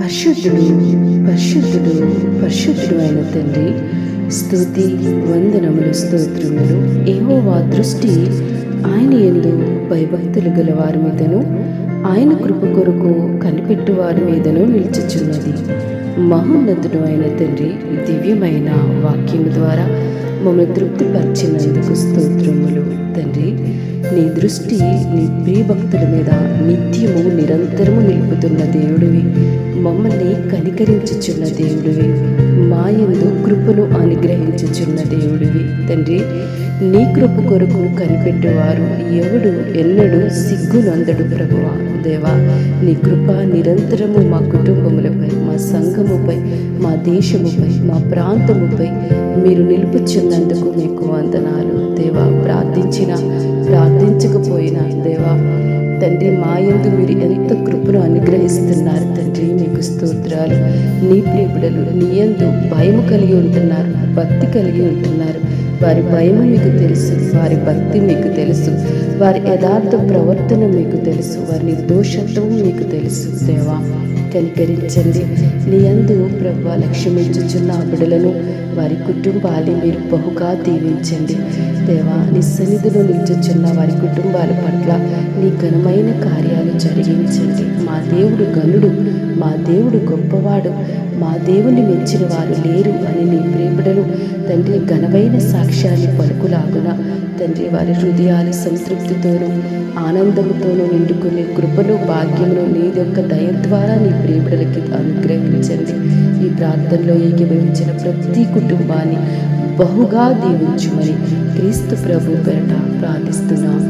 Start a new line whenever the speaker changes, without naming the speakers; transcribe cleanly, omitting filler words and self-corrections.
పరిశుద్ధుడు పరిశుద్ధుడు పరిశుద్ధుడు అయిన తండ్రి, స్తుతి వందనములు స్తోత్రములు. యెహోవా దృష్టి ఆయన యందు భయభక్తులు గల వారి మీదను, ఆయన కృప కొరకు కనిపెట్టు వారి మీదను నిలిచుచున్నది. మహోన్నతుడు అయిన తండ్రి, దివ్యమైన వాక్యము ద్వారా మమ్మల్ని తృప్తిపరిచినందుకు స్తోత్రములు. తండ్రి, నీ దృష్టి నీ ప్రియభక్తుల మీద నిత్యము నిరంతరము నిలుపుతున్న దేవుడివి, మమ్మల్ని కనికరించుచున్న దేవుడివి, మా యందు కృపను అనుగ్రహించుచున్న దేవుడివి. తండ్రి, నీ కృప కొరకు కనిపెట్టేవారు ఎవడు ఎన్నడూ సిగ్గునందడు ప్రభువా. దేవా, నీ కృప నిరంతరము మా కుటుంబములపై, మా సంఘముపై, మా దేశముపై, మా ప్రాంతముపై మీరు నిలుపుచున్నందుకు మీకు వందనాలు. దేవా, ప్రార్థించకపోయినా దేవా తండ్రి, మా యందు మీరు ఎంత కృపను అనుగ్రహిస్తున్నారు తండ్రి, మీకు స్తోత్రాలు. నీ ప్రియబిడలు నీ యందు భయము కలిగి ఉంటున్నారు, భక్తి కలిగి ఉంటున్నారు. వారి భయము మీకు తెలుసు, వారి భక్తి మీకు తెలుసు, వారి యథార్థ ప్రవర్తన మీకు తెలుసు, వారి నిర్దోషత్వం మీకు తెలుసు. దేవా, కనికరించండి. నీ యందు ప్రభువా లక్ష్యమించుచున్న ఆ బిడలను, వారి కుటుంబాన్ని మీరు బహుగా దీవించండి. దేవా, నీ సన్నిధిలో నిలుచుచున్న వారి కుటుంబాల పట్ల నీ ఘనమైన కార్యాలు జరిగించండి. మా దేవుడు గనుడు, మా దేవుడు గొప్పవాడు, మా దేవుని మెచ్చిన వారు లేరు అని నీ ప్రియబిడలు తండ్రి ఘనమైన సాక్ష్యాన్ని పలుకులాగున తండ్రి, వారి హృదయాలు సంతృప్తితోనూ ఆనందంతోనూ నిండుకునే కృపను భాగ్యమును నీ యొక్క దయ ద్వారా నీ ప్రియబిడలకి అనుగ్రహించండి. ఈ ప్రార్థనలో ఏకీభవించిన ప్రతి కుటుంబాన్ని బహుగా దీవించుమని క్రీస్తు ప్రభు పేరట ప్రార్థిస్తున్నాం.